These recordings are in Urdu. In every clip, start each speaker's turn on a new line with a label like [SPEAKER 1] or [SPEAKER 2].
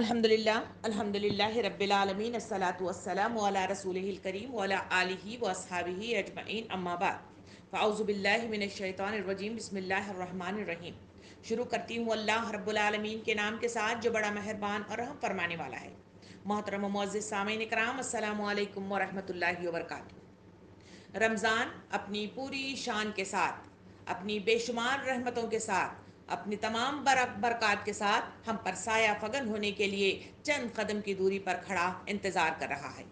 [SPEAKER 1] الحمدللہ رب العالمین الصلاۃ والسلام علی رسولہ الکریم وعلی آلہ واصحابہ اجمعین اما بعد فاعوذ باللہ من الشیطان الرجیم بسم اللہ الرحمن الرحیم۔ شروع کرتی ہوں اللہ رب العالمین کے نام کے ساتھ جو بڑا مہربان اور رحم فرمانے والا ہے۔ محترم و معزز سامعین کرام، السلام علیکم ورحمۃ اللہ وبرکاتہ۔ رمضان اپنی پوری شان کے ساتھ، اپنی بے شمار رحمتوں کے ساتھ، اپنی تمام برکات کے ساتھ ہم پر سایہ فگن ہونے کے لیے چند قدم کی دوری پر کھڑا انتظار کر رہا ہے۔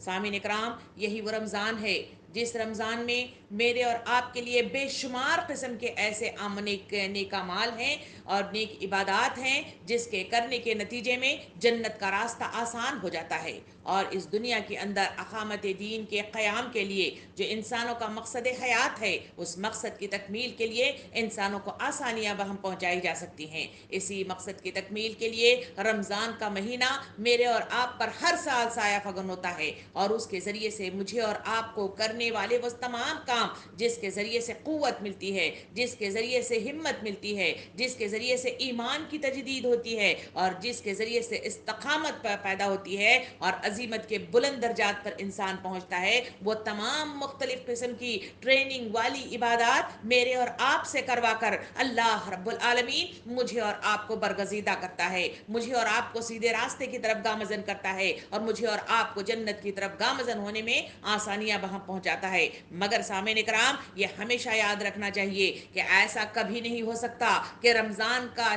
[SPEAKER 1] سامعین اکرام، یہی وہ رمضان ہے جس رمضان میں میرے اور آپ کے لیے بے شمار قسم کے ایسے نیک اعمال ہیں اور نیک عبادات ہیں جس کے کرنے کے نتیجے میں جنت کا راستہ آسان ہو جاتا ہے، اور اس دنیا کے اندر اقامت دین کے قیام کے لیے جو انسانوں کا مقصد حیات ہے، اس مقصد کی تکمیل کے لیے انسانوں کو آسانیاں بہم پہنچائی جا سکتی ہیں۔ اسی مقصد کی تکمیل کے لیے رمضان کا مہینہ میرے اور آپ پر ہر سال سایہ فگن ہوتا ہے، اور اس کے ذریعے سے مجھے اور آپ کو کرنے والے وہ تمام کام جس کے ذریعے سے قوت ملتی ہے، جس کے ذریعے سے ہمت ملتی ہے، جس کے ذریعے سے ایمان کی تجدید ہوتی ہے، اور جس کے ذریعے سے استقامت پیدا ہوتی ہے اور عزیمت کے بلند درجات پر انسان پہنچتا ہے، وہ تمام مختلف قسم کی ٹریننگ والی عبادات میرے اور آپ سے کروا کر اللہ رب العالمین مجھے اور آپ کو برگزیدہ کرتا ہے، مجھے اور آپ کو سیدھے راستے کی طرف گامزن کرتا ہے، اور مجھے اور آپ کو جنت کی طرف گامزن ہونے میں آسانیاں بہم پہنچاتا ہے۔ مگر سامعین اکرام، یہ ہمیشہ یاد رکھنا چاہیے کہ ایسا کبھی نہیں ہو سکتا کہ رمضان کا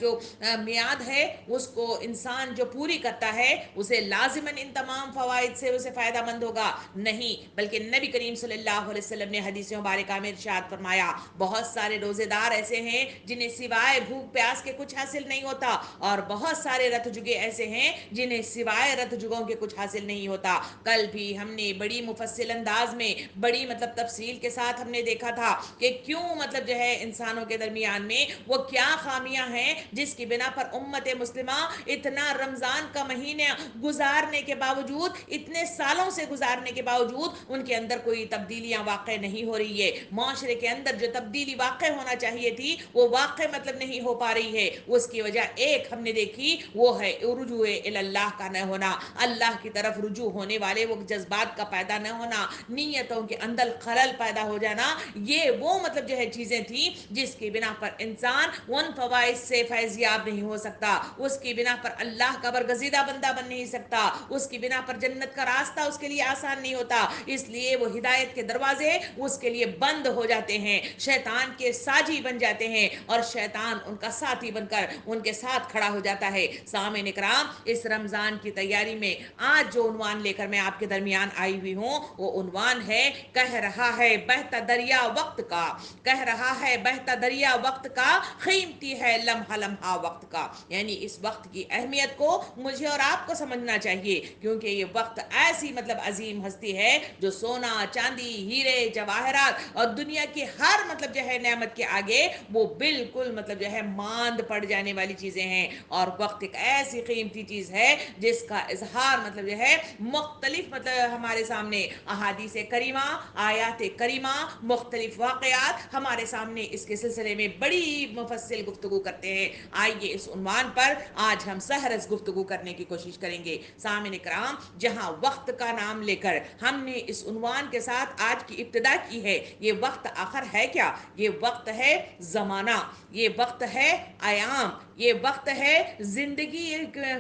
[SPEAKER 1] جو میعاد ہے اس کو انسان جو پوری کرتا ہے اسے لازماً ان تمام فوائد سے اسے فائدہ مند ہوگا، نہیں، بلکہ نبی کریم صلی اللہ علیہ وسلم نے حدیث مبارکہ میں ارشاد فرمایا، بہت سارے روزے دار ایسے ہیں جنہیں سوائے بھوک پیاس کے کچھ حاصل نہیں ہوتا، اور بہت سارے رت جگے ایسے ہیں جنہیں سوائے رت جگوں کے کچھ حاصل نہیں ہوتا۔ کل بھی ہم نے بڑی مفصل انداز میں، بڑی تفصیل کے ساتھ ہم نے دیکھا تھا کہ کیوں جو ہے انسانوں کے درمیان میں وہ کیا خامیاں ہیں جس کی بنا پر امت مسلمہ اتنا رمضان کا مہینہ گزارنے کے باوجود، اتنے سالوں سے گزارنے کے باوجود ان کے اندر کوئی تبدیلیاں واقع نہیں ہو رہی ہے۔ معاشرے کے اندر جو تبدیلی واقع ہونا چاہیے تھی وہ واقع نہیں ہو پا رہی ہے۔ اس کی وجہ ایک ہم نے دیکھی، وہ ہے رجوع اللہ کا نہ ہونا، اللہ کی طرف رجوع ہونے والے وہ جذبات کا پیدا نہ ہونا، نیتوں کے اندر خلل پیدا ہو جانا۔ یہ وہ جو ہے چیزیں تھیں جس کی بنا پر انسان ان فوائد سے فیضیاب نہیں ہو سکتا، اس کی بنا پر اللہ کا برگزیدہ بندہ بن نہیں سکتا، اس کی بنا پر جنت کا راستہ اس کے لیے آسان نہیں ہوتا۔ اس لیے وہ ہدایت کے دروازے اس کے لیے بند ہو جاتے ہیں، شیطان کے ساجی بن جاتے ہیں، اور شیطان ان کا ساتھی بن کر ان کے ساتھ کھڑا ہو جاتا ہے۔ سامعین اکرام، اس رمضان کی تیاری میں آج جو عنوان لے کر میں آپ کے درمیان آئی ہوئی ہوں وہ عنوان ہے، کہہ رہا ہے بہتا دریا وقت کا، کہہ رہا ہے بہتا دریا وقت کا، قیمتی ہے لمحہ لمحہ وقت کا۔ یعنی اس وقت کی اہمیت کو مجھے اور آپ کو سمجھنا چاہیے، کیونکہ یہ وقت ایسی عظیم ہستی ہے جو سونا، چاندی، ہیرے، جواہرات اور دنیا کی ہر جو ہے نعمت کے آگے وہ بالکل جو ہے ماند پڑ جانے والی چیزیں ہیں، اور وقت ایک ایسی قیمتی چیز ہے جس کا اظہار جو ہے مختلف ہمارے سامنے احادیث کریمہ، آیات کریمہ، مختلف واقعات ہمارے سامنے اس کے سلسلے میں بڑی مفصل گفتگو کرتے ہیں۔ آئیے اس عنوان پر آج ہم سہرس گفتگو کرنے کی کوشش کریں گے۔ سامعین کرام، جہاں وقت کا نام لے کر ہم نے اس عنوان کے ساتھ آج کی ابتدا کی ہے، یہ وقت آخر ہے کیا؟ یہ وقت ہے زمانہ، یہ وقت ہے ایام، یہ وقت ہے زندگی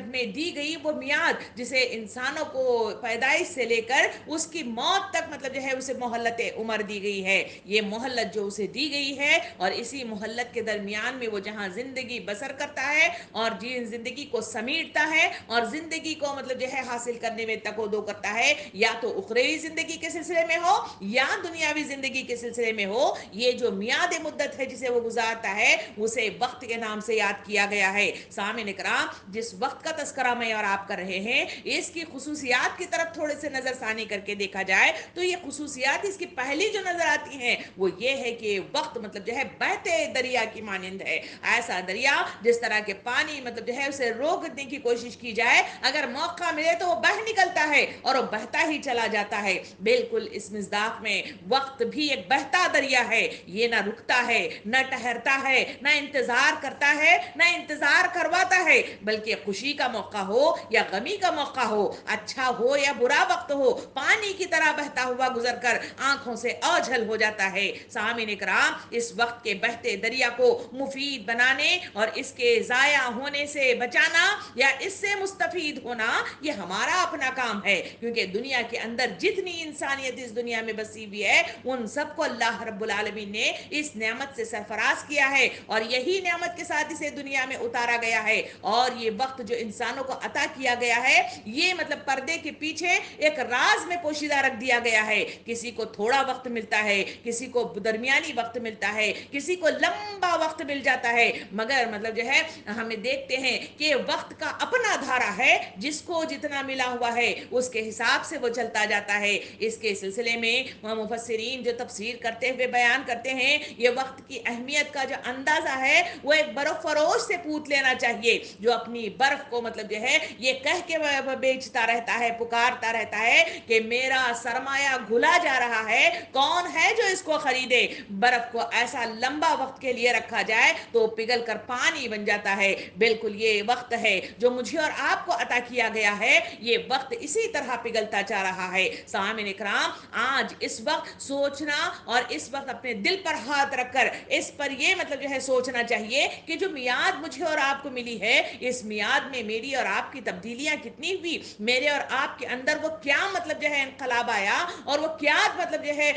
[SPEAKER 1] میں دی گئی وہ میعاد جسے انسانوں کو پیدائش سے لے کر اس کی موت تک جو ہے اسے مہلت عمر دی گئی ہے۔ یہ مہلت جو اسے دی گئی ہے، اور اسی مہلت کے درمیان میں وہ جہاں زندگی بسر کرتا ہے اور زندگی کو سمیٹتا ہے اور زندگی کو جو ہے حاصل کرنے میں تک و دو کرتا ہے، یا تو اخروی زندگی کے سلسلے میں ہو یا دنیاوی زندگی کے سلسلے میں ہو، یہ جو میعاد مدت ہے جسے وہ گزارتا ہے اسے وقت کے نام سے یاد کیا گیا ہے۔ سامعین اکرام، جس وقت کا تذکرہ میں اور آپ کر رہے ہیں، اس کی خصوصیات کی طرف تھوڑے سے نظر ثانی کر کے دیکھا جائے تو یہ خصوصیات اس کی پہلی جو نظر آتی ہیں وہ یہ ہے کہ وقت جو ہے بہتے دریا کی مانند ہے۔ ایسا دریا جس طرح کے پانی جو ہے اسے روکنے کی کوشش کی جائے، اگر موقع ملے تو وہ بہہ نکلتا ہے اور وہ بہتا ہی چلا جاتا ہے۔ بالکل اس مصداق میں وقت بھی ایک بہتا دریا ہے، یہ نہ رکتا ہے، نہ ٹھہرتا ہے، نہ انتظار کرتا ہے، نہ انتظار کرواتا ہے، بلکہ خوشی کا موقع ہو یا غمی کا موقع ہو، اچھا ہو یا برا وقت ہو، پانی کی طرح بہتا ہوا گزر کر آنکھوں سے اوجھل ہو جاتا ہے۔ سامعین کرام، اس وقت کے بہتے دریا کو مفید بنانے اور اس کے ضائع ہونے سے بچانا یا اس سے مستفید ہونا، یہ ہمارا اپنا کام ہے، کیونکہ دنیا کے اندر جتنی انسانیت اس دنیا میں بسی ہوئی ہے ان سب کو اللہ رب العالمین نے اس نعمت سے سرفراز کیا ہے، اور یہی نعمت کے ساتھ اسے دنیا میں اتارا گیا ہے۔ اور یہ وقت جو انسانوں کو عطا کیا گیا ہے، یہ مطلب پردے کے پیچھے ایک راز میں پوشیدہ رکھ دیا گیا ہے۔ کسی کو تھوڑا وقت ملتا ہے، کسی کو درمیانی وقت ملتا ہے، کسی کو لمبا وقت مل جاتا ہے، مگر مطلب جو ہے ہمیں دیکھتے ہیں کہ وقت کا اپنا دھارا ہے، جس کو جتنا ملا ہوا ہے اس کے حساب سے وہ چلتا جاتا ہے۔ اس کے سلسلے میں مفسرین جو تفسیر کرتے ہوئے بیان کرتے ہیں، یہ وقت کی اہمیت کا جو اندازہ ہے وہ ایک برف فروش سے پوچھ لینا چاہیے، جو اپنی برف کو مطلب جو ہے یہ کہہ کے بیچتا رہتا ہے، پکارتا رہتا ہے کہ میرا سرمایہ گھلا جا رہا ہے، کون ہے جو اس کو خریدے؟ برف کو ایسا لمبا وقت کے لیے رکھا جائے تو پگھل کر پانی بن جاتا ہے۔ بالکل یہ وقت ہے جو مجھے اور آپ کو عطا کیا گیا ہے، یہ وقت اسی طرح پگھلتا جا رہا ہے۔ سامعین اکرام، آج اس وقت سوچنا اور اس وقت اپنے دل پر ہاتھ رکھ کر اس پر یہ مطلب جو ہے سوچنا چاہیے کہ جو میعاد مجھے اور آپ کو ملی ہے، اس میعاد میں میری اور آپ کی تبدیلیاں کتنی ہوئی، میرے اور آپ کے اندر وہ کیا مطلب جو ہے انقلاب آیا، اور وہ کیا مطلب جو ہے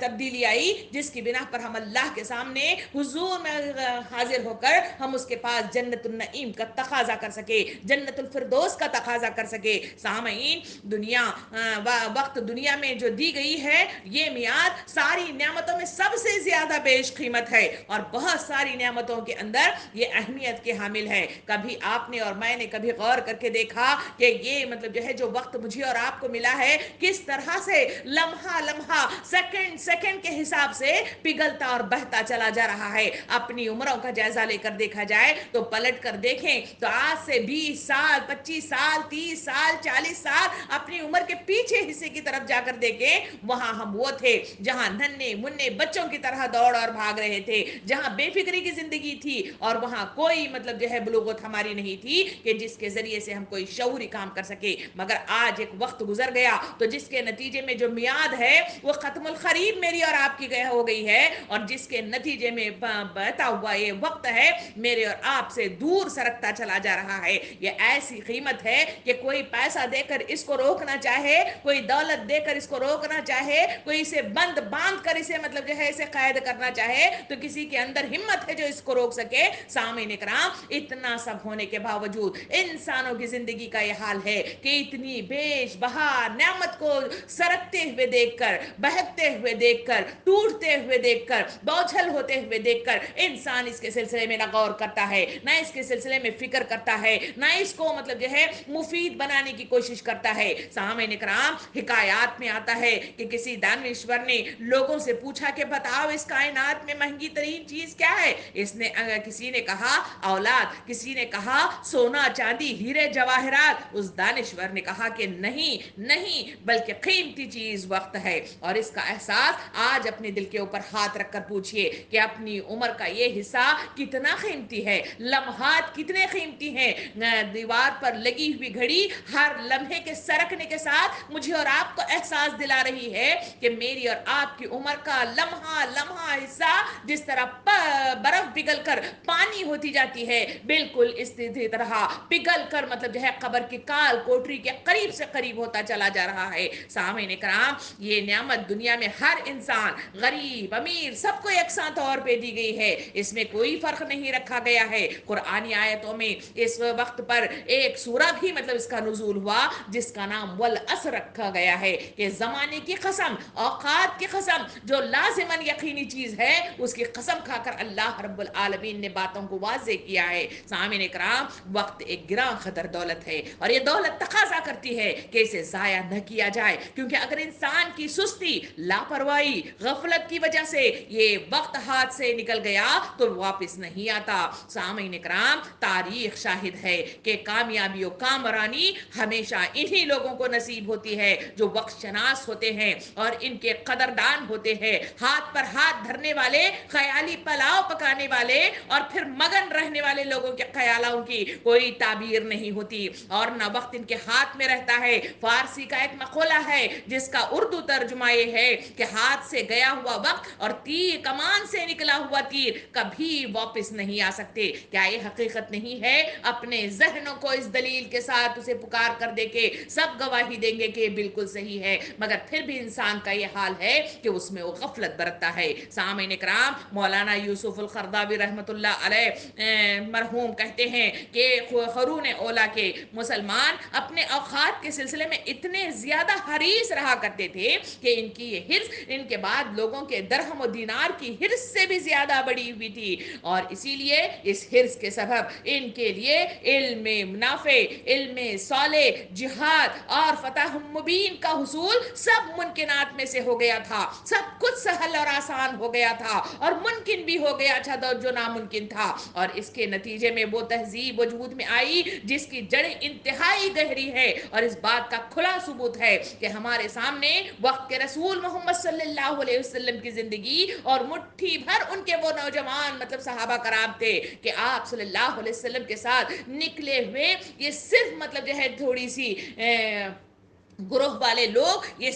[SPEAKER 1] تبدیلی آئی، جس کی بنا پر ہم اللہ کے سامنے حضور میں حاضر ہو کر ہم اس کے پاس جنت النعیم کا تقاضا کر سکے، جنت الفردوس کا تقاضا کر سکے۔ سامعین، دنیا وقت دنیا میں جو دی گئی ہے، یہ میعاد ساری نعمتوں میں سب سے زیادہ بیش قیمت ہے، اور بہت ساری نعمتوں کے اندر یہ اہمیت کے حامل ہے۔ کبھی آپ نے اور میں نے کبھی غور کر کے دیکھا کہ یہ مطلب جو ہے جو وقت مجھے اور آپ کو ملا ہے، کس طرح سے لمحہ لمحہ، سیکنڈ سیکنڈ کے حساب سے پگھلتا اور بہتا چلا جا رہا ہے۔ اپنی عمروں کا جائزہ لے کر دیکھا جائے تو پلٹ کر دیکھیں تو آج سے 20 سال، 25 سال، 30 سال، 40 سال اپنی عمر کے پیچھے حصے کی طرف جا کر دیکھیں، وہاں ہم وہ تھے جہاں ننھے منھے بچوں کی طرح دوڑ اور بھاگ رہے تھے، جہاں بے فکری کی زندگی تھی، اور وہاں کوئی مطلب جو ہے بلوغت ہماری نہیں تھی کہ جس کے ذریعے سے ہم کوئی شعوری کام کر سکے۔ مگر آج ایک وقت گزر گیا تو جس کے نتیجے میں جو میعاد ہے وہ ختم الخریب میری اور آپ کی ہو گئی ہے، اور جس کے نتیجے میں بہتا ہوا یہ وقت ہے میرے اور آپ سے دور سرکتا چلا جا رہا ہے۔ یہ ایسی قیمت ہے کہ کوئی پیسہ دے کر اس کو روکنا چاہے، کوئی دولت دے کر اس کو روکنا چاہے، کوئی اسے بند باندھ کر اسے مطلب جو ہے اسے قید کرنا چاہے، تو کسی کے اندر ہمت ہے جو اس کو روک سکے؟ سامعین کرام، اتنا سب ہونے کے باوجود انسانوں کی زندگی کا یہ حال ہے کہ اتنی بیش بہا نعمت کو سرکتے ہوئے دیکھ کر، بہکتے ہوئے دیکھ کر، ٹوٹتے ہوئے دیکھ کر، بوجھل ہوتے ہوئے دیکھ کر انسان اس کے سلسلے میں نہ غور کرتا ہے، نہ اس کے سلسلے میں فکر کرتا ہے، نہ اس کو مطلب جو ہے مفید بنانے کی کوشش کرتا ہے۔ سامعین کرام، حکایات میں آتا ہے کہ کسی دانشور نے لوگوں سے پوچھا کہ بتاؤ اس کائنات میں مہنگی ترین چیز کیا ہے؟ کسی نے کہا اولاد، کسی نے کہا سونا چاندی ہیرے جواہرات، اس دانشور نے کہا کہ نہیں نہیں، بلکہ قیمتی چیز وقت ہے۔ اور اس کا احساس آج اپنے دل کے اوپر ہاتھ رکھ کر پوچھئے کہ اپنی عمر کا یہ حصہ کتنا قیمتی ہے، لمحات کتنے قیمتی ہیں۔ دیوار پر لگی ہوئی گھڑی ہر لمحے کے سرکنے کے ساتھ مجھے اور آپ کو احساس دلا رہی ہے کہ میری اور آپ کی عمر کا لمحہ لمحہ حصہ جس طرح برف پگھل کر پانی ہوتی جاتی ہے، بالکل اسی طرح پگھل کر مطلب جو ہے قبر کی کال کوٹری کے قریب سے قریب ہوتا چلا جا رہا ہے۔ سامعین کرام، یہ نعمت دنیا میں ہر انسان، غریب امیر، سب کو یکساں طور پہ دی گئی ہے، اس میں کوئی فرق نہیں رکھا گیا ہے۔ قرآنی آیتوں میں اس وقت پر ایک سورہ بھی مطلب اس کا نزول ہوا جس کا نام والعصر رکھا گیا ہے، کہ زمانے کی قسم، اوقات کی قسم، جو لازماً یقینی چیز ہے اس کی قسم کھا کر اللہ رب العالمین نے باتوں کو واضح کیا ہے۔ سامعین کرام، وقت ایک گراں قدر دولت ہے، اور یہ دولت تقاضا کرتی ہے کہ اسے ضائع نہ کیا جائے، کیونکہ اگر انسان کی سستی، لاپرواہی، غفلت کی وجہ سے یہ وقت ہاتھ سے نکل گیا تو واپس نہیں آتا۔ سامعین کرام، تاریخ شاہد ہے کہ کامیابی و کامرانی ہمیشہ انہی لوگوں کو نصیب ہوتی ہے جو وقت شناس ہوتے ہیں اور ان کے قدردان ہوتے ہیں، ہاتھ پر ہاتھ دھرنے والے، خیالی پلاؤ پکانے والے، اور پھر مگر مگن رہنے والے لوگوں کے خیالوں کی کوئی تعبیر نہیں ہوتی اور نہ وقت ان کے ہاتھ میں رہتا ہے. فارسی کا ایک مقولہ ہے جس کا اردو ترجمہ یہ ہے کہ ہاتھ سے گیا ہوا وقت اور تیر کمان سے نکلا ہوا تیر کبھی واپس نہیں آ سکتے. کیا یہ حقیقت نہیں ہے؟ اپنے ذہنوں کو اس دلیل کے ساتھ اسے پکار کر دے کے سب گواہی دیں گے کہ یہ بالکل صحیح ہے، مگر پھر بھی انسان کا یہ حال ہے کہ اس میں وہ غفلت برتتا ہے. سامعین کرام، مولانا یوسف القرضاوی رحمۃ اللہ علیہ مرحوم کہتے ہیں کہ قرون اولیٰ کے مسلمان اپنے اوقات کے سلسلے میں اتنے زیادہ حریص رہا کرتے تھے کہ ان کی یہ حرص ان کے بعد لوگوں کے درہم و دینار کی حرص سے بھی زیادہ بڑی ہوئی تھی، اور اسی لیے اس حرص کے سبب ان کے لیے علم نافع، علم صالح، جہاد اور فتح مبین کا حصول سب ممکنات میں سے ہو گیا تھا. سب کچھ سہل اور آسان ہو گیا تھا اور ممکن بھی ہو گیا تھا جو ناممکن تھا. اور اس کے نتیجے میں وہ تہذیب وجود میں آئی جس کی جڑیں انتہائی گہری ہے، اور اس بات کا کھلا ثبوت ہے کہ ہمارے سامنے وقت کے رسول محمد صلی اللہ علیہ وسلم کی زندگی اور مٹھی بھر ان کے وہ نوجوان مطلب صحابہ کرام تھے کہ آپ صلی اللہ علیہ وسلم کے ساتھ نکلے ہوئے یہ صرف مطلب جو ہے تھوڑی سی گروہ والے لوگ یہ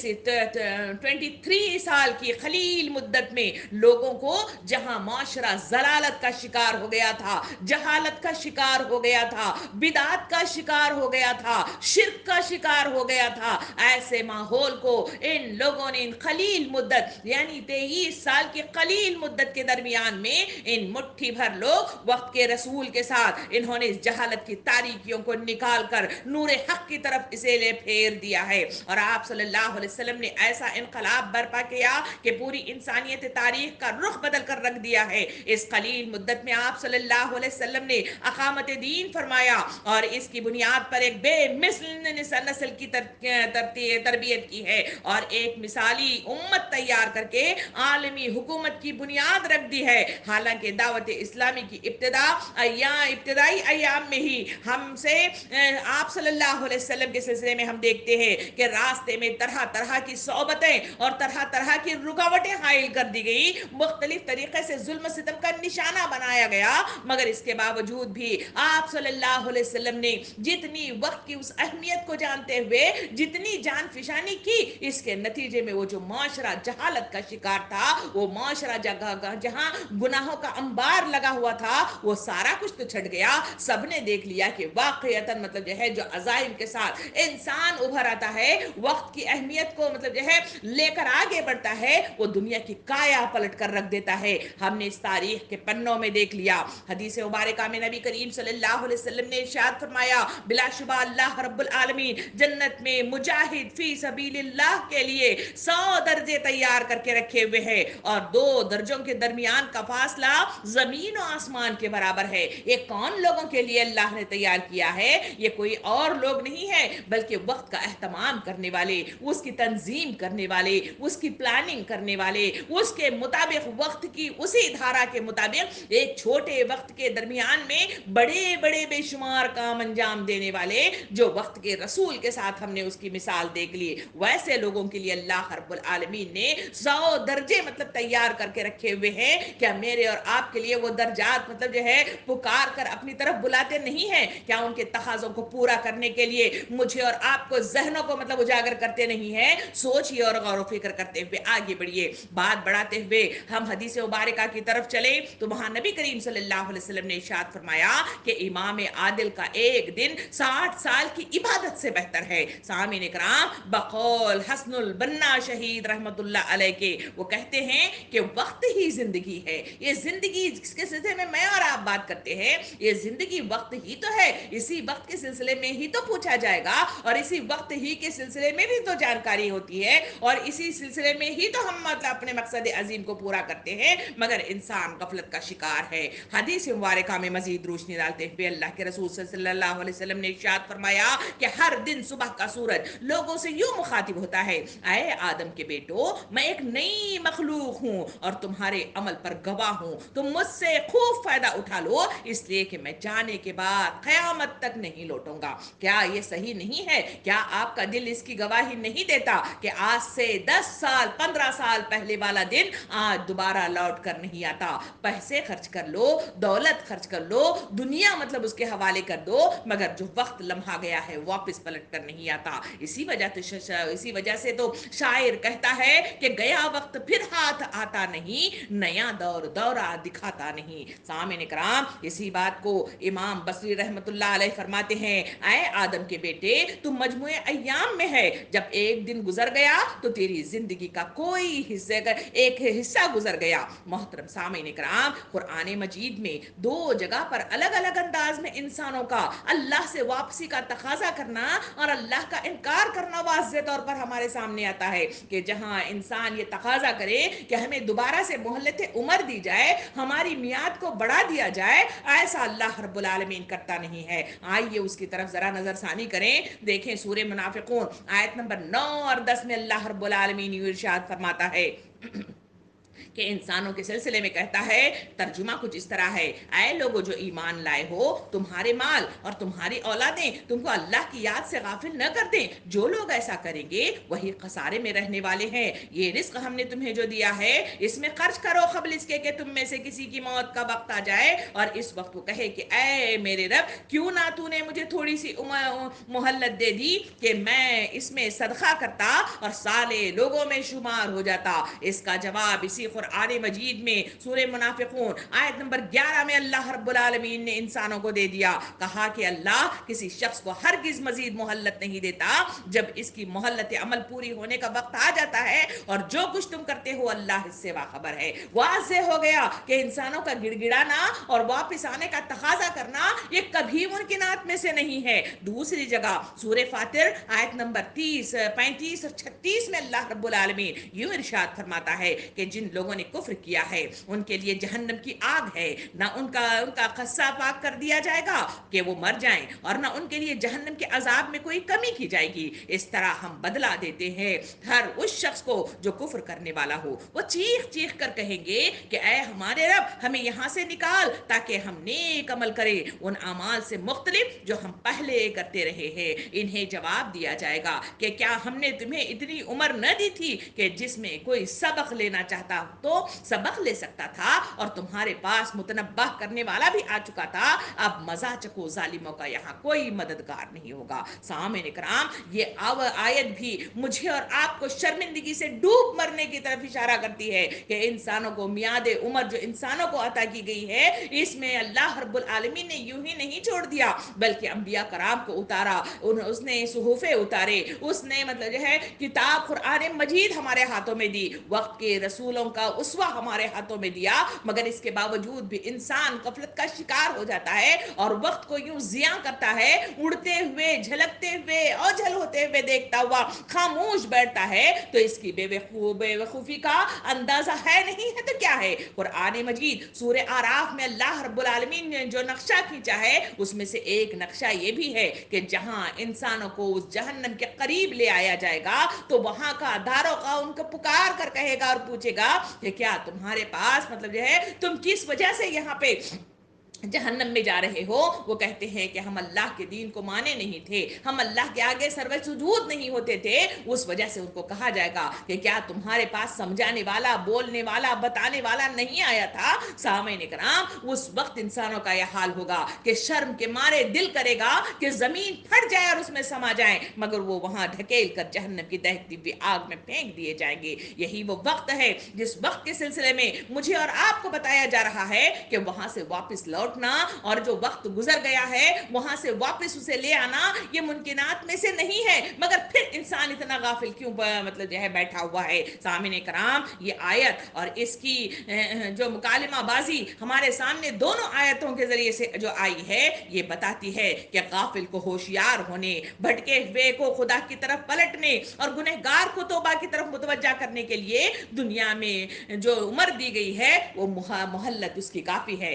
[SPEAKER 1] 23 سال کی خلیل مدت میں لوگوں کو جہاں معاشرہ ضلالت کا شکار ہو گیا تھا، جہالت کا شکار ہو گیا تھا، بدعت کا شکار ہو گیا تھا، شرک کا شکار ہو گیا تھا، ایسے ماحول کو ان لوگوں نے ان خلیل مدت یعنی 23 سال کی خلیل مدت کے درمیان میں ان مٹھی بھر لوگ وقت کے رسول کے ساتھ انہوں نے اس جہالت کی تاریکیوں کو نکال کر نور حق کی طرف اسے لے پھیر دیا ہے. اور آپ صلی اللہ علیہ وسلم نے ایسا انقلاب برپا کیا کہ پوری انسانیت تاریخ کا رخ بدل کر رکھ دیا ہے. اس قلیل مدت میں آپ صلی اللہ علیہ وسلم نے اقامت دین فرمایا اور اس کی بنیاد پر ایک بے مثل نسل کی تربیت کی ہے اور ایک مثالی امت تیار کر کے عالمی حکومت کی بنیاد رکھ دی ہے. حالانکہ دعوت اسلامی کی ابتدائی ایام میں ہی ہم سے آپ صلی اللہ علیہ وسلم کے سلسلے میں ہم دیکھتے ہیں کہ راستے میں طرح طرح کی صعوبتیں اور طرح طرح کی رکاوٹیں حائل کر دی گئی، مختلف طریقے سے ظلم و ستم کا نشانہ بنایا گیا، مگر اس کے باوجود بھی آپ صلی اللہ علیہ وسلم نے جتنی وقت کی اس اہمیت کو جانتے ہوئے جتنی جان فشانی کی، اس کے نتیجے میں وہ جو معاشرہ جہالت کا شکار تھا، وہ معاشرہ جہاں گناہوں کا انبار لگا ہوا تھا، وہ سارا کچھ تو چھٹ گیا. سب نے دیکھ لیا کہ واقعتاً مطلب جو ہے جو عزائم کے ساتھ انسان ابھر آتا ہے، وقت کی اہمیت کو مطلب جو ہے لے کر آگے بڑھتا ہے، وہ دنیا کی کایا پلٹ کر رکھ دیتا ہے. ہم نے اس تاریخ کے پنوں میں دیکھ لیا. حدیث مبارکہ میں نبی کریم صلی اللہ علیہ وسلم نے ارشاد فرمایا بلا شبہ اللہ رب العالمین جنت میں مجاہد فی سبیل اللہ کے لیے 100 درجے تیار کر کے رکھے ہوئے ہیں اور 2 درجوں کے درمیان کا فاصلہ زمین و آسمان کے برابر ہے. یہ کون لوگوں کے لیے اللہ نے تیار کیا ہے؟ یہ کوئی اور لوگ نہیں ہے بلکہ وقت کا اہتمام کرنے والے، اس کی تنظیم کرنے والے، اس کی پلاننگ کرنے والے، اس کے مطابق وقت کی اسی دھارا کے مطابق ایک چھوٹے وقت کے درمیان میں بڑے بڑے بے شمار کام انجام دینے والے، جو وقت کے رسول کے ساتھ ہم نے اس کی مثال دیکھ لی. ویسے لوگوں کے لیے اللہ رب العالمین نے 100 درجے مطلب تیار کر کے رکھے ہوئے ہیں. کیا میرے اور آپ کے لیے وہ درجات مطلب جو ہے پکار کر اپنی طرف بلاتے نہیں ہیں؟ کیا ان کے تقاضوں کو پورا کرنے کے لیے مجھے اور آپ کو ذہنوں کو مطلب اجاگر کرتے نہیں ہیں؟ سوچئے اور غور و فکر کرتے ہوئے آگے بڑھیے. بات بڑھاتے ہوئے ہم حدیث مبارکہ کی طرف چلے تو وہاں نبی کریم صلی اللہ علیہ وسلم نے ارشاد فرمایا کہ امام عادل کا ایک دن 60 سال کی عبادت سے بہتر ہے. سامعین کرام، بقول حسن البنا شہید رحمت اللہ علیہ کے وہ کہتے ہیں کہ وقت ہی زندگی ہے. یہ زندگی جس کے سلسلے میں اور آپ بات کرتے ہیں، یہ زندگی وقت ہی تو ہے. اسی وقت کے سلسلے میں ہی تو پوچھا جائے گا اور اسی وقت ہی کے سلسلے میں بھی تو جانکاری ہوتی ہے اور اسی سلسلے میں ہی تو ہم مطلب اپنے مقصد عظیم کو پورا کرتے ہیں، مگر انسان غفلت کا شکار ہے. حدیث مبارکہ میں مزید روشنی ڈالتے ہوئے اللہ کے رسول صلی اللہ علیہ وسلم نے ارشاد فرمایا کہ ہر دن صبح کا سورج لوگوں سے یوں مخاطب ہوتا ہے، اے آدم کے بیٹو، میں ایک نئی مخلوق ہوں اور تمہارے عمل پر گواہ ہوں. تم مجھ سے خوب فائدہ اٹھا لو، اس لیے کہ میں جانے کے بعد قیامت تک نہیں لوٹوں گا. کیا یہ صحیح نہیں ہے؟ کیا آپ کا کا دل اس کی گواہی نہیں دیتا کہ آج سے 10 سال 15 سال پہلے والا دن آج دوبارہ لوٹ کر نہیں آتا. پیسے خرچ کر لو, دولت خرچ کر لو, دنیا مطلب اس کے حوالے کر دو, مگر جو وقت لمحہ گیا ہے واپس پلٹ کر نہیں آتا. اسی وجہ سے تو شاعر کہتا ہے کہ گیا وقت پھر ہاتھ آتا نہیں, نیا دورہ دکھاتا نہیں. سامعین کرام, اسی بات کو امام بصری رحمت اللہ علیہ فرماتے ہیں, اے آدم کے بیٹے, تم مجموعے ایام میں ہے, جب ایک دن گزر گیا تو تیری زندگی کا کوئی ایک حصہ گزر گیا. محترم سامعین کرام, قرآن مجید میں 2 جگہ پر الگ الگ انداز میں انسانوں کا اللہ سے واپسی کا تقاضا کرنا اور اللہ کا انکار کرنا واضح طور پر ہمارے سامنے آتا ہے, کہ جہاں انسان یہ تقاضا کرے کہ ہمیں دوبارہ سے مہلت عمر دی جائے, ہماری میعاد کو بڑھا دیا جائے, ایسا اللہ رب العالمین کرتا نہیں ہے. آئیے اس کی طرف ذرا نظر ثانی کریں. دیکھیں سورہ منافقون آیت نمبر 9 اور 10 میں اللہ رب العالمین یہ ارشاد فرماتا ہے کہ انسانوں کے سلسلے میں کہتا ہے, ترجمہ کچھ اس طرح ہے, اے لوگو جو ایمان لائے ہو, تمہارے مال اور تمہاری اولادیں تم کو اللہ کی یاد سے غافل نہ کر دیں. جو لوگ ایسا کریں گے وہی خسارے میں رہنے والے ہیں. یہ رزق ہم نے تمہیں جو دیا ہے اس میں خرچ کرو قبل اس کے کہ تم میں سے کسی کی موت کا وقت آ جائے اور اس وقت وہ کہے کہ اے میرے رب, کیوں نہ تو نے مجھے تھوڑی سی مہلت دے دی کہ میں اس میں صدقہ کرتا اور سالے لوگوں میں شمار ہو جاتا. اس کا جواب اسی قرآن مجید میں سورہ منافقون آیت نمبر 11 میں اللہ رب العالمین نے انسانوں کو دے دیا. کہا کہ اللہ کسی شخص کو ہرگز مزید مہلت نہیں دیتا جب اس کی مہلت عمل پوری ہونے کا وقت آ جاتا ہے, اور جو کچھ تم کرتے ہو اللہ اس سے باخبر ہے. واضح ہو گیا کہ انسانوں کا گڑ گڑانا اور واپس آنے کا تقاضا کرنا یہ کبھی ممکنات میں سے نہیں ہے. دوسری جگہ سورہ فاطر آیت نمبر 30 35 اور 36 میں اللہ رب العالمین یوں ارشاد فرماتا ہے کہ جن لوگوں نے کفر کیا ہے ان کے لیے جہنم کی آگ ہے, نہ ان کا قصہ پاک کر دیا جائے گا کہ وہ مر جائیں, اور نہ ان کے لیے جہنم کے عذاب میں کوئی کمی کی جائے گی. اس طرح ہم بدلا دیتے ہیں ہر اس شخص کو جو کفر کرنے والا ہو. وہ چیخ چیخ کر کہیں گے کہ اے ہمارے رب, ہمیں یہاں سے نکال تاکہ ہم نیک عمل کریں ان اعمال سے مختلف جو ہم پہلے کرتے رہے ہیں. انہیں جواب دیا جائے گا کہ کیا ہم نے تمہیں اتنی عمر نہ دی تھی کہ جس میں کوئی سبق لینا چاہتا تو سبق لے سکتا تھا, اور تمہارے پاس متنبہ کرنے والا بھی آ چکا تھا. اب مزہ چکو, ظالموں کا یہاں کوئی مددگار نہیں ہوگا. سامعین کرام, یہ آیت بھی مجھے اور آپ کو شرمندگی سے ڈوب مرنے کی طرف اشارہ کرتی ہے کہ انسانوں کو میعاد عمر جو انسانوں کو عطا کی گئی ہے, اس میں اللہ رب العالمین نے یوں ہی نہیں چھوڑ دیا بلکہ انبیاء کرام کو اتارا, اس نے صحیفے اتارے, اس نے مطلب جو ہے کتاب قرآن مجید ہمارے ہاتھوں میں دی, وقت کے رسولوں کا اسوہ ہمارے ہاتھوں میں دیا, مگر اس کے باوجود بھی انسان غفلت کا شکار ہو جاتا ہے اور وقت کو یوں ضیاع کرتا ہے, اڑتے ہوئے جھلکتے ہوئے اوجھل ہوتے ہوئے دیکھتا ہوا خاموش بیٹھتا ہے. تو اس کی بے وقوفی کا اندازہ ہے نہیں ہے تو کیا ہے. قرآن مجید سورہ آراف میں اللہ رب العالمین نے جو نقشہ کھینچا ہے اس میں سے ایک نقشہ یہ بھی ہے کہ جہاں انسانوں کو اس جہنم کے قریب لے آیا جائے گا تو وہاں کا داروں کا ان کو پکار کر کہے گا اور پوچھے گا کہ کیا تمہارے پاس مطلب جو ہے تم کس وجہ سے یہاں پہ جہنم میں جا رہے ہو. وہ کہتے ہیں کہ ہم اللہ کے دین کو مانے نہیں تھے, ہم اللہ کے آگے سرو سجود نہیں ہوتے تھے. اس وجہ سے ان کو کہا جائے گا کہ کیا تمہارے پاس سمجھانے والا, بولنے والا, بتانے والا نہیں آیا تھا. سامعین کرام, اس وقت انسانوں کا یہ حال ہوگا کہ شرم کے مارے دل کرے گا کہ زمین پھٹ جائے اور اس میں سما جائیں, مگر وہ وہاں ڈھکیل کر جہنم کی دہتی ہوئی آگ میں پھینک دیے جائیں گے. یہی وہ وقت ہے جس وقت کے سلسلے میں مجھے اور آپ کو بتایا جا رہا ہے کہ وہاں سے واپس لوٹنا اور جو وقت گزر گیا ہے وہاں سے واپس اسے لے آنا یہ ممکنات میں سے نہیں ہے, مگر پھر انسان اتنا غافل کیوں مطلب جو ہے بیٹھا ہوا ہے. سامعین کرام, یہ آیت اور اس کی جو مکالمہ بازی ہمارے سامنے دونوں آیتوں کے ذریعے سے جو آئی ہے یہ بتاتی ہے کہ غافل کو ہوشیار ہونے, بھٹکے ہوئے کو خدا کی طرف پلٹنے اور گنہگار کو توبہ کی طرف متوجہ کرنے کے لیے دنیا میں جو عمر دی گئی ہے وہ مہلت اس کی کافی ہے.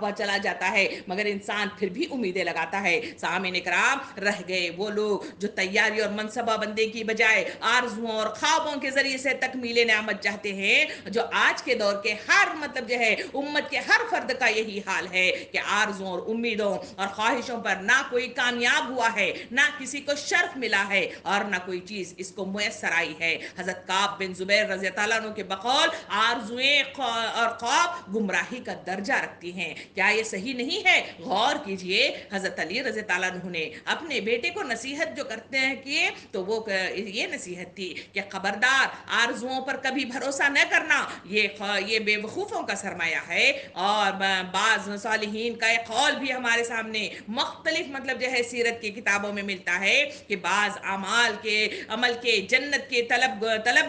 [SPEAKER 1] ہوا چلا جاتا ہے مگر انسان پھر بھی امیدیں لگاتا ہے. سامعین کرام، رہ گئے وہ لوگ جو تیاری اور منصبہ بندی کی بجائے آرزوؤں اور خوابوں کے ذریعے سے تکمیل نعمت چاہتے ہیں، جو آج کے دور کے ہر مطلب جو ہے امت کے ہر فرد کا یہی حال ہے کہ آرزوؤں اور امیدوں اور خواہشوں پر نہ کوئی کامیاب ہوا ہے، نہ کسی کو شرف ملا ہے اور نہ کوئی چیز اس کو میسر آئی ہے. حضرت کعب بن زبیر رضی اللہ عنہ کے بقول آرزویں اور خواب گمراہی کا درجہ رکھتی ہیں. کیا یہ صحیح نہیں ہے؟ غور کیجئے، حضرت علی رضی اللہ عنہ نے اپنے بیٹے کو نصیحت جو کرتے ہیں کیے تو وہ یہ نصیحت تھی کہ خبردار آرزوؤں پر کبھی بھروسہ نہ کرنا، یہ بے وقوفوں کا سرمایہ ہے. اور بعض صالحین کا ایک قول بھی ہمارے سامنے مختلف مطلب جو ہے سیرت کی کتابوں میں ملتا ہے کہ بعض عمل کے جنت کے طلب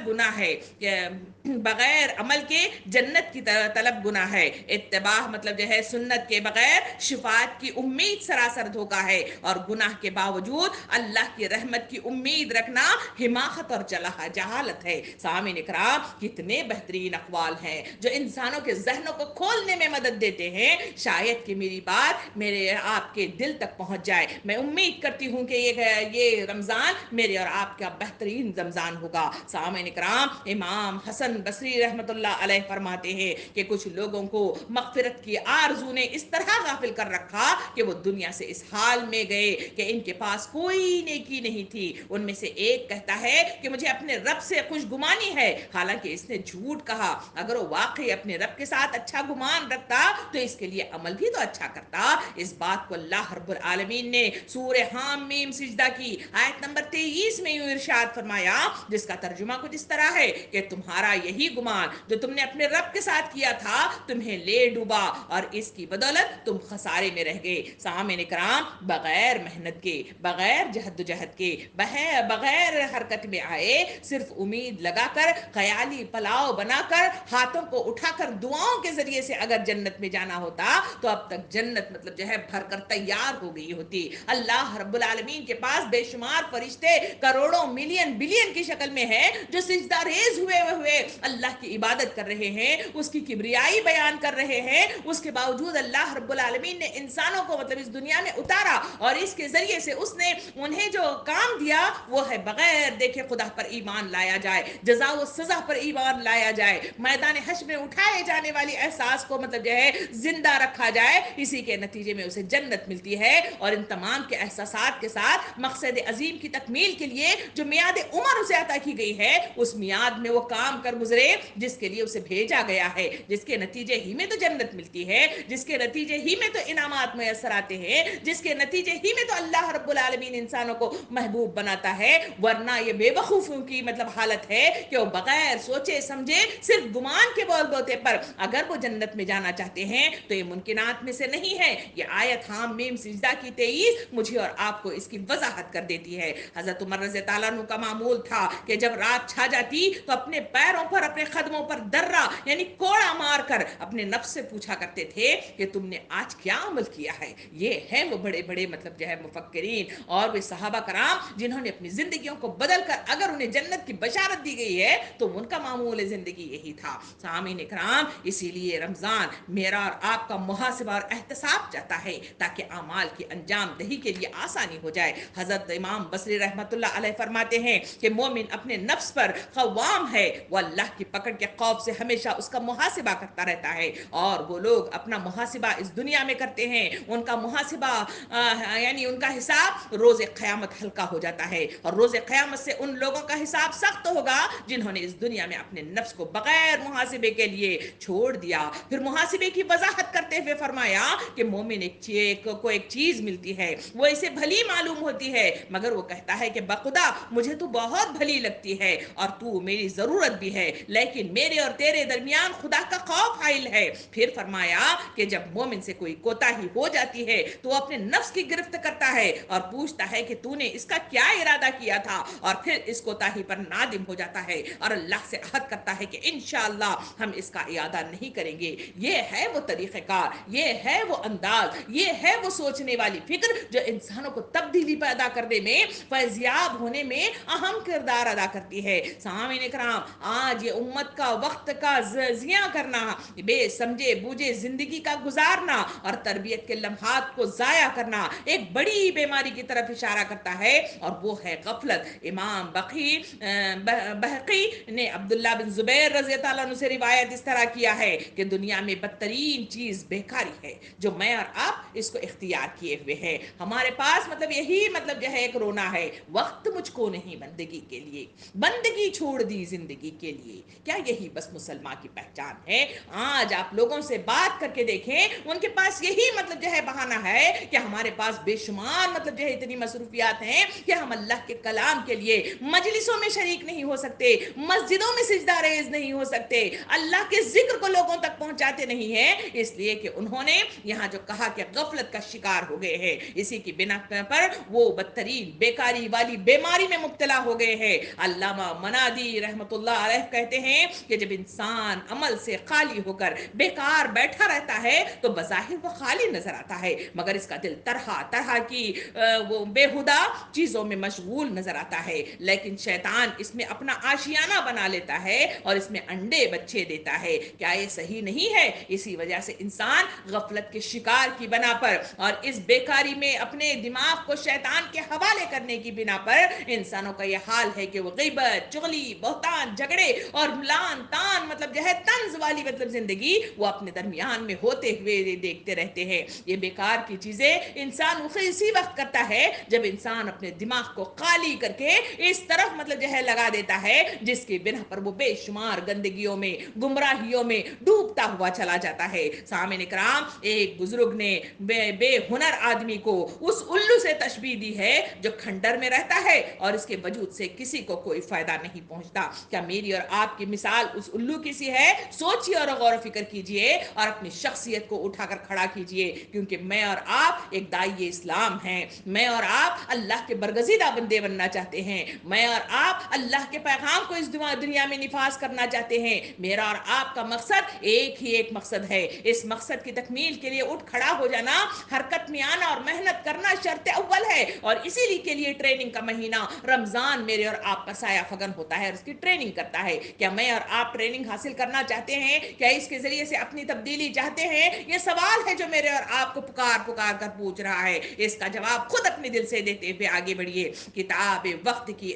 [SPEAKER 1] گناہ ہے، کہ بغیر عمل کے جنت کی طلب گناہ ہے. اتباع مطلب جو ہے سنت کے بغیر شفاعت کی امید سراسر دھوکا ہے، اور گناہ کے باوجود اللہ کی رحمت کی امید رکھنا حماقت اور جہالت ہے. سامعین اکرام، کتنے بہترین اقوال ہیں جو انسانوں کے ذہنوں کو کھولنے میں مدد دیتے ہیں. شاید کہ میری بات میرے آپ کے دل تک پہنچ جائے. میں امید کرتی ہوں کہ یہ رمضان میرے اور آپ کا بہترین رمضان ہوگا. سامعین اکرام، امام حسن بصری رحمۃ اللہ علیہ فرماتے ہیں کہ کچھ لوگوں کو مغفرت کی آرزو نے اس طرح غافل کر رکھا کہ وہ دنیا سے اس حال میں گئے کہ ان کے پاس کوئی نیکی نہیں تھی. ان میں سے ایک کہتا ہے کہ مجھے اپنے رب سے خوش گمانی ہے، حالانکہ اس نے جھوٹ کہا. اگر وہ واقعی اپنے رب کے ساتھ اچھا گمان رکھتا تو اس کے لیے عمل بھی تو اچھا کرتا. اس بات کو اللہ رب العالمین نے سورہ حام میم سجدہ کی آیت نمبر 23 میں یوں ارشاد فرمایا، جس کا ترجمہ کچھ اس طرح ہے کہ تمہارا یہی گمان جو تم نے اپنے رب کے ساتھ کیا تھا تمہیں لے ڈوبا اور اس کی بدولت تم خسارے میں رہ گئے. سامعین کرام، بغیر محنت کے، بغیر جہد کے، بغیر حرکت میں آئے، صرف امید لگا کر، خیالی پلاؤ بنا کر، ہاتھوں کو اٹھا کر دعاؤں کے ذریعے سے اگر جنت میں جانا ہوتا تو اب تک جنت مطلب جو ہے بھر کر تیار ہو گئی ہوتی. اللہ رب العالمین کے پاس بے شمار فرشتے کروڑوں ملین بلین کی شکل میں ہیں جو سجدہ ریز ہوئے اللہ کی عبادت کر رہے ہیں، اس کی کبریائی بیان کر رہے ہیں. اس کے باوجود اللہ رب العالمین نے انسانوں کو مطلب اس دنیا میں اتارا اور اس کے ذریعے سے اس نے انہیں جو کام دیا وہ ہے بغیر دیکھے خدا پر ایمان لایا جائے، جزا و سزا پر ایمان لایا جائے، میدان حشر میں اٹھائے جانے والی احساس کو مطلب جو ہے زندہ رکھا جائے. اسی کے نتیجے میں اسے جنت ملتی ہے. اور ان تمام کے احساسات کے ساتھ مقصد عظیم کی تکمیل کے لیے جو میعاد عمر اسے عطا کی گئی ہے، اس میعاد میں وہ کام کر گزرے جس کے لیے اسے بھیجا گیا ہے، جس کے نتیجے ہی میں تو جنت ملتی ہے، جس کے نتیجے ہی میں تو انعامات میسر آتے ہیں، جس کے نتیجے ہی میں تو اللہ رب العالمین انسانوں کو محبوب بناتا ہے. ورنہ یہ بے وقوفوں کی مطلب حالت ہے کہ وہ بغیر سوچے سمجھے صرف گمان کے بول بوتے پر اگر وہ جنت میں جانا چاہتے ہیں تو یہ ممکنات میں سے نہیں ہے. یہ آیت حام میم سجدہ کی 23 مجھے اور آپ کو اس کی وضاحت کر دیتی ہے. حضرت عمر رضی اللہ عنہ کا معمول تھا کہ جب رات چھا جاتی تو اپنے پیروں پر، اپنے قدموں پر درہ یعنی کوڑا مار کر اپنے نفس سے پوچھا کرتے تھے کہ تم نے آج کیا عمل کیا ہے. یہ ہیں وہ بڑے بڑے مطلب جو ہے مفکرین اور وہ صحابہ کرام جنہوں نے اپنی زندگیوں کو بدل کر اگر انہیں جنت کی بشارت دی گئی ہے تو ان کا معمول زندگی یہی تھا. سامعین اکرام، اسی لیے رمضان میرا اور آپ کا محاسبہ اور احتساب چاہتا ہے تاکہ اعمال کی انجام دہی کے لیے آسانی ہو جائے. حضرت امام بصری رحمۃ اللہ علیہ فرماتے ہیں کہ مومن اپنے نفس پر قوام ہے، وہ اللہ کی پکڑ کے خوف سے ہمیشہ اس کا محاسبہ کرتا رہتا ہے. اور وہ لوگ اپنا محاسبہ اس دنیا میں کرتے ہیں، ان کا محاسبہ یعنی ان کا حساب روز قیامت ہلکا ہو جاتا ہے، اور روز قیامت سے ان لوگوں کا حساب سخت ہوگا جنہوں نے اس دنیا میں اپنے نفس کو بغیر محاسبے کے لیے چھوڑ دیا. پھر محاسبے کی وضاحت کرتے ہوئے فرمایا کہ مومن کو ایک چیز ملتی ہے، وہ اسے بھلی معلوم ہوتی ہے مگر وہ کہتا ہے کہ بخدا مجھے تو بہت بھلی لگتی ہے اور تو میری ضرورت بھی ہے، لیکن میرے اور تیرے درمیان خدا کا خوف حائل ہے. پھر فرمایا کہ جب مومن سے کوئی کوتاہی ہو جاتی ہے تو وہ اپنے نفس کی گرفت کرتا ہے اور پوچھتا ہے کہ تو نے اس کا کیا ارادہ کیا تھا، اور پھر اس کوتاہی پر نادم ہو جاتا ہے اور اللہ سے عہد کرتا ہے کہ انشاءاللہ ہم اس کا اعادہ نہیں کریں گے. یہ ہے وہ طریقہ کار، یہ ہے وہ انداز، یہ ہے وہ سوچنے والی فکر جو انسانوں کو تبدیلی پیدا کرنے میں، فیضیاب ہونے میں اہم کردار ادا کرتی ہے. سامعین کرام، آج یہ امت کا وقت کا ضیاع کرنا، بے سمجھے بوجھے زندگی کا گزارنا اور تربیت کے لمحات کو ضائع کرنا ایک بڑی بیماری کی طرف اشارہ کرتا ہے، اور وہ ہے غفلت۔ امام بحقی نے عبداللہ بن زبیر رضی اللہ عنہ سے روایت اس طرح کیا ہے کہ دنیا میں بدترین چیز بیکاری ہے جو میں اور آپ اس کو اختیار کیے ہوئے ہیں۔ ہمارے پاس یہی جو ہے ایک رونا ہے، وقت مجھ کو نہیں بندگی کے لیے، بندگی چھوڑ دی زندگی کے لیے۔ کیا یہی بس مسلمان کی پہچان ہے؟ آج آپ لوگوں سے بات کر کے دیکھیں، ان کے پاس یہی جو ہے بہانہ ہے کہ ہمارے پاس بے شمار جو ہے اتنی مصروفیات ہیں کہ ہم اللہ کے کلام کے لیے مجلسوں میں شریک نہیں ہو سکتے، مسجدوں میں سجدہ ریز نہیں ہو سکتے، اللہ کے ذکر کو لوگوں تک پہنچاتے نہیں ہیں، اس لیے کہ انہوں نے یہاں جو کہا کہ غفلت کا شکار ہو گئے ہیں، اسی کی بنا پر وہ بدترین بیکاری والی بیماری میں مبتلا ہو گئے ہیں۔ علامہ منادی رحمت اللہ علیہ کہتے ہیں کہ جب انسان عمل سے خالی ہو کر بیکار بیٹھا رہتا ہے تو بظاہر وہ خالی نظر آتا ہے، مگر اس کا دل طرح طرح کی وہ بےہودہ چیزوں میں مشغول نظر آتا ہے، لیکن شیطان اس میں اپنا آشیانہ بنا لیتا ہے اور اس میں انڈے بچے دیتا ہے۔ کیا یہ صحیح نہیں ہے؟ اسی وجہ سے انسان غفلت کے شکار کی بنا پر اور اس بیکاری میں اپنے دماغ کو شیطان کے حوالے کرنے کی بنا پر انسانوں کا یہ حال ہے کہ وہ غیبت، چغلی، بہتان، جھگڑے اور لان تان جو ہے طنز والی زندگی وہ اپنے درمیان میں ہوتے ہوئے دیکھتے رہتے ہیں۔ یہ بیکار کی چیزیں انسان اسی وقت کرتا ہے جب انسان اپنے دماغ کو خالی کر کے اس طرف جو ہے لگا دیتا ہے جس کی بنا پر وہ بے شمار گندگیوں میں، گمراہیوں میں ڈوبتا ہوا چلا جاتا ہے۔ سامعین کرام، ایک بزرگ نے بے ہنر آدمی کو اس الو سے تشبیہ دی ہے جو کھنڈر میں رہتا ہے اور اس کے وجود سے کسی کو کوئی فائدہ نہیں پہنچتا۔ کیا میری اور آپ کی مثال اس الو کی سی ہے؟ سوچئے اور غور و فکر کیجئے اور اپنی شخصیت کو اٹھا کر کھڑا کیجئے، کیونکہ میں اور آپ ایک داعی اسلام ہیں، میں اور آپ اللہ کے برگزیدہ بندے بننا چاہتے ہیں، میں اور آپ اللہ کے پیغام کو اس دنیا میں نفاذ کرنا چاہتے ہیں۔ میرا اور آپ کا مقصد ایک ہی ایک مقصد ہے، اس مقصد کی تکمیل کے لیے اٹھ کھڑا ہو جانا، حرکت میں آنا اور محنت کرنا شرط اول ہے، اور اسی لیے کے لیے ٹریننگ کا مہینہ رمضان میرے اور آپ پر سایہ فگن ہوتا ہے اور اس کی ٹریننگ کرتا ہے۔ کیا میں اور آپ ٹریننگ حاصل کرنا چاہتے ہیں؟ کیا اس کے ذریعے سے اپنی تبدیلی چاہتے ہیں؟ یہ سوال ہے جو میرے اور آپ کو پکار پکار کر پوچھ رہا ہے، اس کا جواب خود اپنے دل سے دیتے ہوئے آگے بڑھیے۔ کتاب وقت کی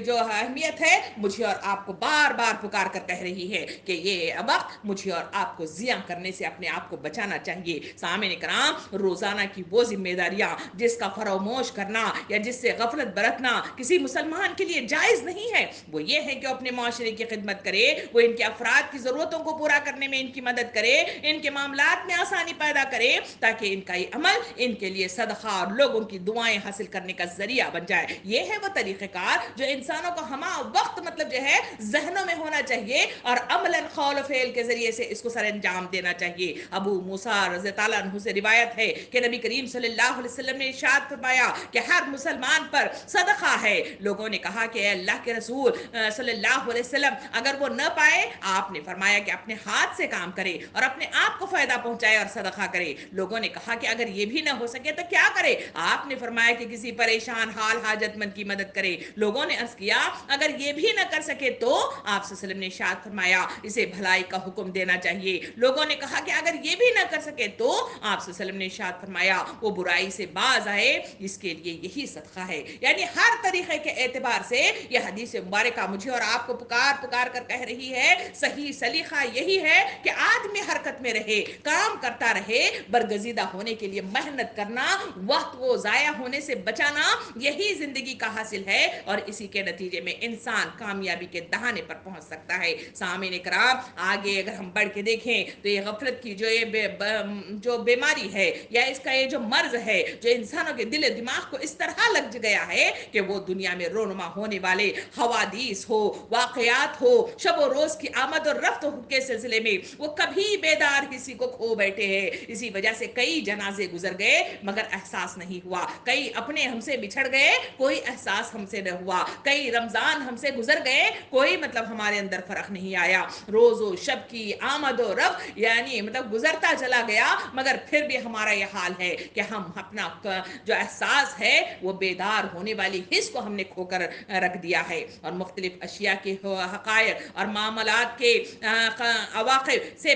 [SPEAKER 1] جو اہمیت ہے مجھے اور آپ کو بار بار پکار کر کہہ رہی ہے کہ یہ وقت مجھے اور آپ کو ضیاع کرنے سے اپنے آپ کو بچانا چاہیے۔ سامعین کرام، روزانہ کی وہ ذمہ داریاں جس کا فراموش کرنا یا جس سے غفلت برتنا کسی مسلمان کے لیے جائز نہیں ہے، وہ یہ ہے کہ اپنے معاشرے کی خدمت کرے، وہ ان کے افراد کی ضرورتوں کو پورا کرنے میں ان کی مدد کرے، ان کے معاملات میں آسانی پیدا کرے، تاکہ ان کا یہ عمل ان کے لیے صدقہ اور لوگوں کی دعائیں حاصل کرنے کا ذریعہ بن جائے۔ یہ ہے وہ طریقہ کار جو انسانوں کو ہمہ وقت جو ہے ذہنوں میں ہونا چاہیے اور عملاً قول و فعل کے ذریعے سے اس کو سر انجام دینا چاہیے۔ ابو موسیٰ رضی اللہ عنہ سے روایت ہے کہ نبی کریم صلی اللہ علیہ وسلم نے ارشاد فرمایا کہ ہر مسلمان پر صدقہ ہے۔ لوگوں نے کہا کہ اے اللہ کے رسول صلی اللہ علیہ وسلم، اگر وہ نہ پائے؟ آپ نے فرمایا کہ اپنے ہاتھ سے کام کرے اور اپنے آپ کو فائدہ پہنچائے اور صدقہ کرے۔ لوگوں نے کہا کہ اگر یہ بھی نہ ہو سکے تو کیا کرے؟ آپ نے فرمایا کہ کسی پریشان حال حاجت مند کی مدد کرے۔ لوگوں نے عرض کیا اگر یہ بھی نہ کر سکے تو؟ آپ صلی اللہ علیہ وسلم نے ارشاد فرمایا اسے بھلائی کا حکم دینا چاہیے۔ لوگوں نے کہا کہ اگر یہ بھی نہ کر سکے تو؟ آپ صلی اللہ علیہ وسلم نے ارشاد فرمایا وہ برائی سے باز آئے، اس کے لیے یہی صدقہ ہے۔ یعنی ہر طریقے کے اعتبار سے یہ حدیث مبارکہ مجھے اور آپ کو پکار پکار کر کہہ رہی ہے صحیح سلیقہ یہی ہے کہ آدمی حرکت میں رہے، کام کرتا رہے، برگزیدہ ہونے کے لیے محنت کرنا، وقت کو ضائع ہونے سے بچانا، یہی زندگی کا حاصل ہے اور اسی کے نتیجے میں انسان کامیابی کے دہانے پر پہنچ سکتا ہے۔ سامعین کرام، آگے اگر ہم بڑھ کے دیکھیں تو یہ غفلت کی جو بیماری ہے یا اس کا یہ جو مرض ہے جو انسانوں کے دل و دماغ کو اس طرح لگ گیا ہے کہ وہ دنیا میں رونما ہونے والے حوادث ہو، واقعات ہو، شب و روز کی آمد اور رفت کے سلسلے میں وہ کبھی بیدار کسی کو کھو بیٹھے ہیں۔ اسی وجہ سے کئی جنازے گزر گئے مگر احساس نہیں ہوا، کئی اپنے ہم سے بچھڑ گئے کوئی احساس ہم سے نہ ہوا، کئی رمضان ہم سے گزر گئے کوئی ہمارے اندر فرق نہیں آیا۔ روز و شب کی آمد و رفت یعنی گزرتا چلا گیا مگر پھر بھی ہمارا یہ حال ہے کہ ہم اپنا جو احساس ہے وہ بیدار ہونے والی حس کو ہم نے کھو کر رکھ دیا ہے، اور مختلف اشیاء کے حقائق اور معاملات کے عواقب سے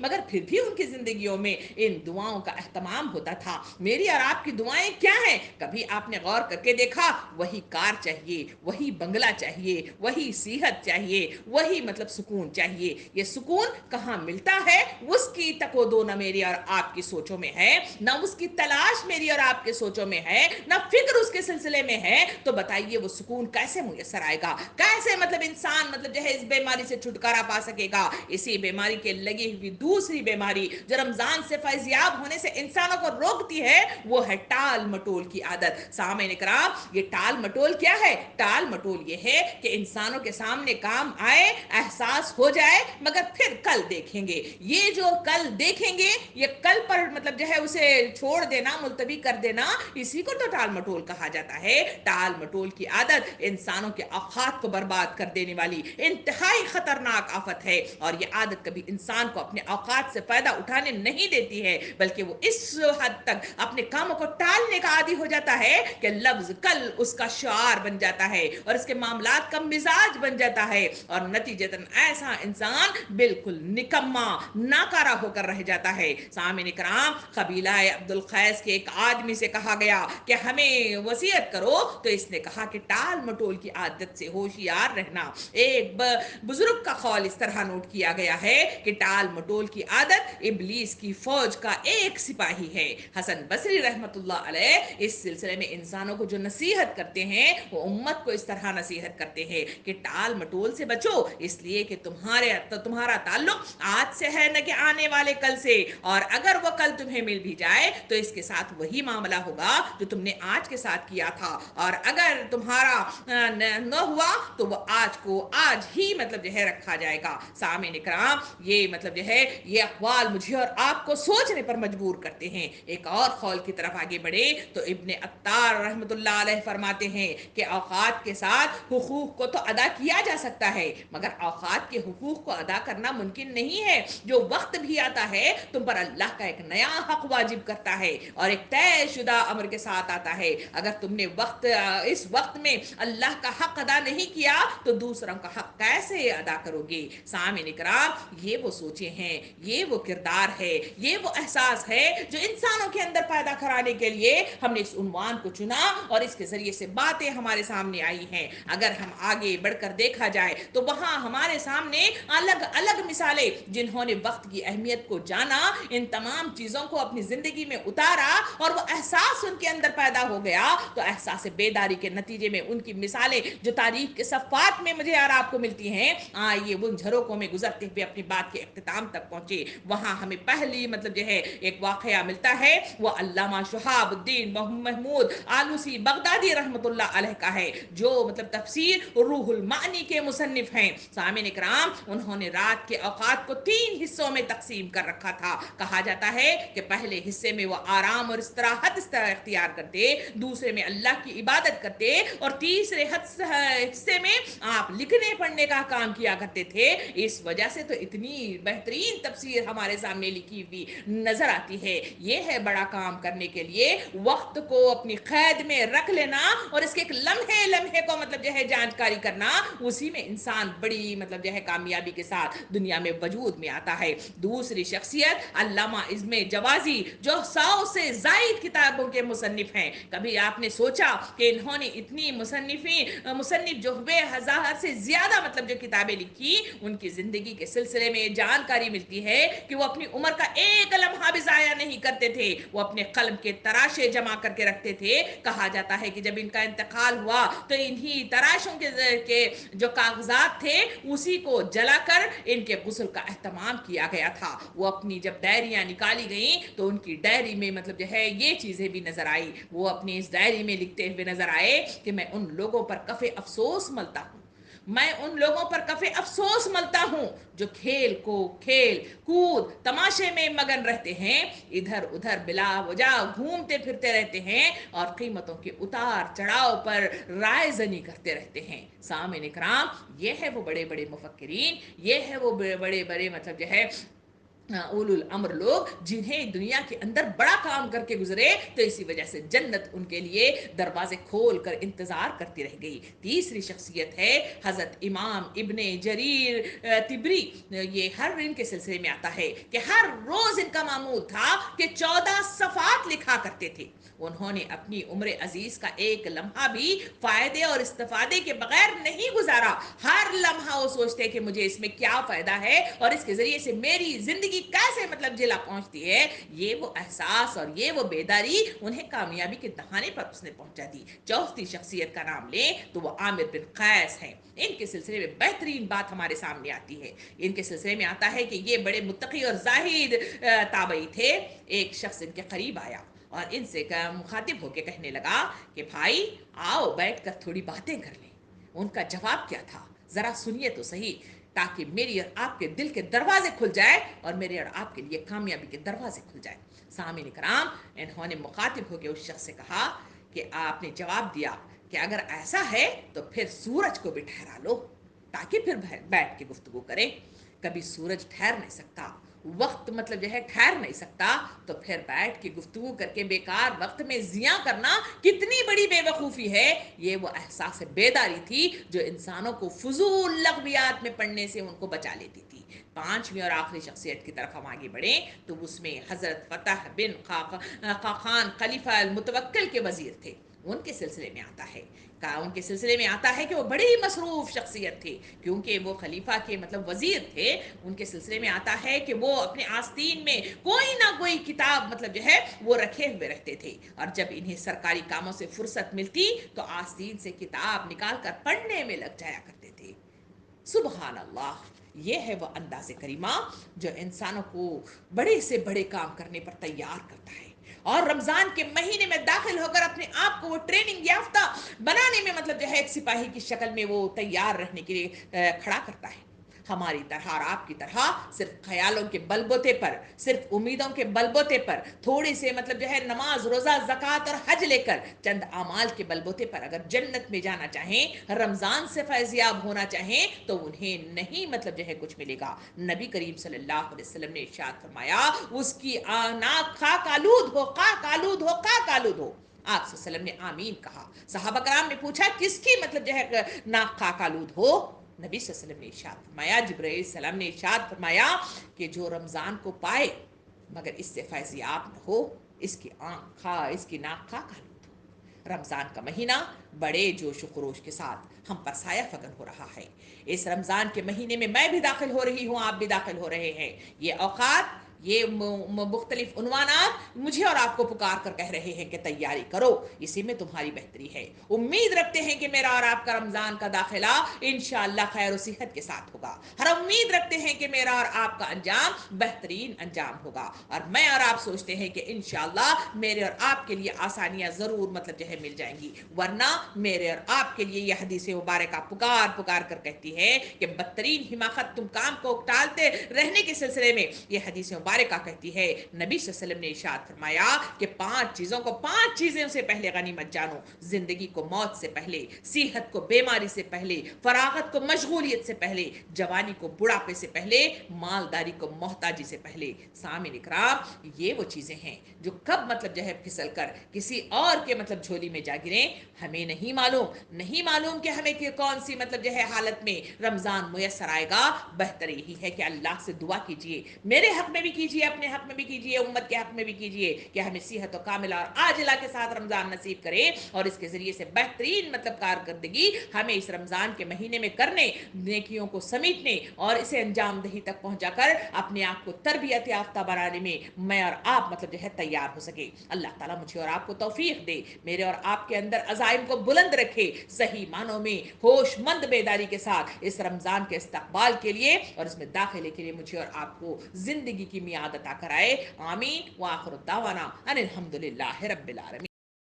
[SPEAKER 1] مگر پھر بھی ان کی زندگیوں میں ان دعاؤں کا اہتمام ہوتا تھا۔ میری اور آپ کی دعائیں کیا ہیں؟ کبھی آپ نے غور کر کے دیکھا؟ وہی کار چاہیے، وہی بنگلہ چاہیے، وہی صحت چاہیے، وہی مطلب سکون چاہیے۔ یہ سکون کہاں ملتا ہے اس کی تک و دو نہ میری اور آپ کی سوچوں میں ہے، نہ اس کی تلاش میری اور آپ کے سوچوں میں ہے، نہ فکر اس کے سلسلے میں ہے۔ تو بتائیے وہ سکون کیسے میسر آئے گا؟ کیسے مطلب انسان مطلب جو ہے اس بیماری سے چھٹکارا پا سکے گا؟ اسی بیماری کے لگی ہوئی دوسری بیماری جو رمضان سے فیضیاب ہونے سے انسانوں کو روکتی ہے، وہ ہے ٹال مٹول کی عادت۔ سامعین کرام، یہ ٹال مٹول کیا ہے؟ ٹال مٹول یہ ہے کہ انسانوں کے سامنے کام آئے، احساس ہو جائے، مگر پھر کل دیکھیں گے۔ یہ جو کل دیکھیں گے، یہ کل پر مطلب جو ہے اسے چھوڑ دینا، ملتوی کر دینا، اسی کو تو ٹال مٹول کہا جاتا ہے۔ ٹال مٹول کی عادت انسانوں کے اوقات کو برباد کر دینے والی انتہائی خطرناک آفت ہے، اور یہ عادت کبھی انسان کو اپنے اوقات سے فائدہ اٹھانے نہیں دیتی ہے، بلکہ وہ اس حد تک اپنے کاموں کو ٹالنے کا عادی ہو جاتا ہے کہ لفظ کل اس کا شعار بن جاتا ہے اور اس کے معاملات کا مزاج بن جاتا ہے، اور نتیجتاً ایسا انسان بالکل نکما ناکارہ ہو کر رہ جاتا ہے۔ سامعین کرام، قبیلہ عبد القیس کے ایک آدمی سے کہا گیا کہ ہمیں وصیت کرو، تو اس نے کہا کہ ٹال مٹول کی عادت سے ہوشیار رہنا۔ ایک بزرگ کا قول اس طرح نوٹ کیا گیا ہے کہ ٹال مٹول کی عادت ابلیس کی فوج کا ایک سپاہی ہے۔ حسن بصری رحمت اللہ علیہ اس سلسلے میں انسانوں کو جو نصیحت کرتے ہیں، وہ امت کو اس طرح نصیحت کرتے ہیں کہ ٹال مٹول سے بچو، اس لیے کہ تمہارا تعلق آج سے ہے نہ کہ آنے والے کل سے، اور اگر وہ کل تمہیں مل بھی جائے تو اس کے ساتھ وہی معاملہ ہوگا جو تم نے آج کے ساتھ کیا تھا، اور اگر تمہارا نہ ہوا تو وہ آج کو آج ہی مطلب جو ہے رکھا جائے گا۔ سامعین کرام، یہ مطلب جو ہے یہ اقوال مجھے اور آپ کو سوچنے پر مجبور کرتے ہیں۔ ایک اور قول کی طرف آگے بڑھے تو ابن عطار رحمت اللہ علیہ فرماتے ہیں کہ اوقات کے ساتھ حقوق کو تو ادا کیا جا سکتا ہے، مگر اوقات کے حقوق کو ادا کرنا ممکن نہیں ہے۔ جو وقت بھی آتا ہے تم پر اللہ کا ایک نیا حق واجب کرتا ہے اور ایک طے شدہ امر کے ساتھ آتا ہے۔ اگر تم نے اس وقت میں اللہ کا حق ادا نہیں کیا تو دوسروں کا حق کیسے ادا کرو گے؟ سامعین کرام، یہ وہ سوچیں ہیں، یہ وہ کردار ہے، یہ وہ احساس ہے جو انسانوں کے اندر پیدا کرانے کے لیے ہم نے اس عنوان کو چنا اور اس کے ذریعے سے باتیں ہمارے سامنے آئی ہیں۔ اگر ہم آگے بڑھ کر دیکھا جائے تو وہاں ہمارے سامنے الگ الگ مثالیں، جنہوں نے وقت کی اہمیت کو جانا، ان تمام چیزوں کو اپنی زندگی میں اتارا اور وہ احساس ان کے اندر پیدا ہو گیا، تو احساس بیداری کے نتیجے میں ان کی مثالیں جو تاریخ کے صفحات میں مجھے اور آپ کو ملتی ہیں، آئیے ان جھروکوں میں گزرتے ہوئے اپنی بات کے اختتام تک پہنچے۔ وہاں ہمیں پہلی مطلب جو ہے ایک واقعہ ملتا ہے، وہ علامہ شہاب الدین محمود آلوسی بغدادی رحمت اللہ علیہ کا ہے، جو مطلب تفسیر روح المعانی کے مصنف ہیں۔ سامعین کرام، انہوں نے رات کے اوقات کو 3 حصوں میں تقسیم کر رکھا تھا۔ کہا جاتا ہے کہ پہلے حصے میں وہ آرام اور استراحت اختیار کرتے، دوسرے میں اللہ کی عبادت کرتے، اور تیسرے حصے میں آپ لکھنے پڑھنے کا کام کیا کرتے تھے۔ اس وجہ سے تو اتنی بہترین تفسیر ہمارے سامنے لکھی ہوئی نظر آتی ہے۔ یہ ہے بڑا کام کرنے کے لیے وقت کو اپنی قید میں رکھ لینا اور اس کے ایک لمحے لمحے کو مطلب جو ہے جانکاری کرنا، اسی میں انسان بڑی مطلب جو ہے کامیابی کے ساتھ دنیا میں وجود میں آتا ہے۔ دوسری شخصیت علامہ ازم جوازی، جو 100 سے زائد کتابوں کے مصنف ہیں۔ کبھی آپ نے سوچا کہ انہوں نے اتنی مصنف جو ہوئے 1000 سے زیادہ مطلب جو کتابیں لکھی، ان کی زندگی کے سلسلے میں جانکاری ملتی ہے کہ وہ اپنی عمر کا ایک لمحہ بھی ضائع نہیں کرتے تھے، وہ اپنے قلم کے تراشے جمع کر کے رکھتے تھے۔ کہا جاتا ہے کہ جب ان کا انتقال ہوا تو انہی تراشوں کے جو کاغذات تھے اسی کو جلا کر ان کے غسل کا اہتمام کیا گیا تھا۔ وہ اپنی جب ڈائریاں نکالی گئیں تو ان کی ڈائری میں مطلب جو ہے یہ چیزیں بھی نظر آئی۔ وہ اپنی اس ڈائری میں لکھتے ہوئے نظر آئے کہ میں ان لوگوں پر کف افسوس ملتا ہوں، میں ان لوگوں پر کف افسوس ملتا ہوں جو کھیل کود تماشے میں مگن رہتے ہیں، ادھر ادھر بلا وجہ گھومتے پھرتے رہتے ہیں اور قیمتوں کے اتار چڑھاؤ پر رائے زنی کرتے رہتے ہیں۔ سامعین کرام، یہ ہے وہ بڑے بڑے مفکرین، یہ ہے وہ بڑے بڑے مطلب جو ہے اولو الامر لوگ جنہیں دنیا کے اندر بڑا کام کر کے گزرے تو اسی وجہ سے جنت ان کے لیے دروازے کھول کر انتظار کرتی رہ گئی. تیسری شخصیت ہے حضرت امام ابن جریر تبری. یہ ہر ان کے سلسلے میں آتا ہے کہ ہر روز ان کا معمول تھا کہ 14 صفحات لکھا کرتے تھے. انہوں نے اپنی عمر عزیز کا ایک لمحہ بھی فائدے اور استفادے کے بغیر نہیں گزارا. ہر لمحہ وہ سوچتے کہ مجھے اس میں کیا فائدہ ہے اور اس کے ذریعے سے میری زندگی کیسے مطلب جلا پہنچتی ہے. یہ وہ احساس اور یہ وہ بیداری انہیں کامیابی کے دہانے پر اس نے پہنچا دی. چوتھی شخصیت کا نام لیں تو وہ عامر بن قیس ہیں. ان کے سلسلے میں بہترین بات ہمارے سامنے آتی ہے. ان کے سلسلے میں آتا ہے کہ یہ بڑے متقی اور زاہد تابعی تھے. ایک شخص ان کے قریب آیا اور ان سے مخاطب ہو کے کہنے لگا کہ بھائی آؤ بیٹھ کر تھوڑی باتیں کر لیں. ان کا جواب کیا تھا ذرا سنیے تو صحیح، تاکہ میری اور آپ کے دل کے دروازے کھل جائے اور میرے اور آپ کے لیے کامیابی کے دروازے کھل جائے. سامعین کرام، انہوں نے مخاطب ہو کے اس شخص سے کہا کہ آپ نے جواب دیا کہ اگر ایسا ہے تو پھر سورج کو بھی ٹھہرا لو تاکہ پھر بیٹھ کے گفتگو کریں. کبھی سورج ٹھہر نہیں سکتا، وقت مطلب جو ہے ٹھہر نہیں سکتا، تو پھر بیٹھ کے گفتگو کر کے بیکار وقت میں ضیاع کرنا کتنی بڑی بے وقوفی ہے. یہ وہ احساس بیداری تھی جو انسانوں کو فضول لغویات میں پڑھنے سے ان کو بچا لیتی تھی. پانچویں اور آخری شخصیت کی طرف ہم آگے بڑھیں تو اس میں حضرت فتح بن خاقان خلیفہ المتوکل کے وزیر تھے. ان کے سلسلے میں آتا ہے کہ وہ بڑی مصروف شخصیت تھے کیونکہ وہ خلیفہ کے مطلب وزیر تھے. ان کے سلسلے میں آتا ہے کہ وہ اپنے آستین میں کوئی نہ کوئی کتاب مطلب جو ہے وہ رکھے ہوئے رہتے تھے اور جب انہیں سرکاری کاموں سے فرصت ملتی تو آستین سے کتاب نکال کر پڑھنے میں لگ جایا کرتے تھے. سبحان اللہ، یہ ہے وہ انداز کریمہ جو انسانوں کو بڑے سے بڑے کام کرنے پر تیار کرتا ہے اور رمضان کے مہینے میں داخل ہو کر اپنے آپ کو وہ ٹریننگ یافتہ بنانے میں مطلب جو ہے ایک سپاہی کی شکل میں وہ تیار رہنے کے لیے کھڑا کرتا ہے. ہماری طرح اور آپ کی طرح صرف خیالوں کے بلبوتے پر، صرف امیدوں کے بلبوتے پر، تھوڑی سے مطلب جو ہے نماز روزہ زکوٰۃ اور حج لے کر چند اعمال کے بلبوتے پر اگر جنت میں جانا چاہیں، رمضان سے فیضیاب ہونا چاہیں تو انہیں نہیں مطلب جو ہے کچھ ملے گا. نبی کریم صلی اللہ علیہ وسلم نے ارشاد فرمایا اس کی ناک خاک آلود ہو، خاک آلود ہو، خاک آلود ہو. آپ صلی اللہ علیہ وسلم نے آمین کہا. صحابہ کرام نے پوچھا کس کی مطلب جو ہے ناک خاک آلود ہو؟ نبی صلی اللہ علیہ وسلم نے ارشاد فرمایا، جبرائیل علیہ السلام نے ارشاد فرمایا کہ جو رمضان کو پائے مگر اس سے فیضیاب نہ ہو، اس کی ناک خاک آلود ہو. رمضان کا مہینہ بڑے جوش و خروش کے ساتھ ہم پر سایہ فگن ہو رہا ہے. اس رمضان کے مہینے میں میں بھی داخل ہو رہی ہوں، آپ بھی داخل ہو رہے ہیں. یہ اوقات، یہ مختلف عنوانات مجھے اور آپ کو پکار کر کہہ رہے ہیں کہ تیاری کرو، اسی میں تمہاری بہتری ہے. امید رکھتے ہیں کہ میرا اور آپ کا رمضان کا داخلہ انشاءاللہ خیر و صحت کے ساتھ ہوگا. ہر امید رکھتے ہیں کہ میرا اور آپ کا انجام بہترین انجام ہوگا اور میں اور آپ سوچتے ہیں کہ انشاءاللہ میرے اور آپ کے لیے آسانیاں ضرور مطلب جو ہے مل جائیں گی. ورنہ میرے اور آپ کے لیے یہ حدیث مبارکہ پکار پکار کر کہتی ہے کہ بدترین حماقت تم کام کو ٹالتے رہنے کے سلسلے میں یہ حدیث مبارکہ کہتی ہے. نبی صلی اللہ علیہ وسلم نے ارشاد فرمایا کہ 5 چیزوں سے پہلے غنیمت جانو. زندگی کو موت سے پہلے، صحت کو بیماری سے پہلے، فراغت کو مشغولیت سے پہلے، جوانی کو بڑھاپے سے پہلے، مالداری کو محتاجی سے پہلے. سامعین اکرام، یہ وہ چیزیں ہیں جو کب مطلب جو ہے پھسل کر کسی اور کے مطلب جھولی میں جا گریں ہمیں نہیں معلوم کہ ہمیں کون سی مطلب جو ہے حالت میں رمضان میسر آئے گا. بہتر یہی ہے کہ اللہ سے دعا کیجئے، میرے حق میں بھی کیجئے، اپنے حق میں بھی کیجئے، امت کے حق میں بھی کیجئے کہ ہمیں صحت و کاملہ اور عاجلہ کے ساتھ رمضان نصیب کرے اور اس کے ذریعے سے بہترین مطلب کارکردگی ہمیں اس رمضان کے مہینے میں کرنے، نیکیوں کو سمیٹنے اور اسے انجام دہی تک پہنچا کر اپنے آپ کو تربیت یافتہ بنانے میں میں اور آپ مطلب جو ہے تیار ہو سکے. اللہ تعالیٰ مجھے اور آپ کو توفیق دے، میرے اور آپ کے اندر عزائم کو بلند رکھے، صحیح معنوں میں ہوش مند بیداری کے ساتھ اس رمضان کے استقبال کے لیے اور اس میں داخلے کے لیے مجھے اور آپ کو زندگی کی میعاد عطا کرائے. آمین. وآخر الدعوانا ان الحمد للہ رب العالمین.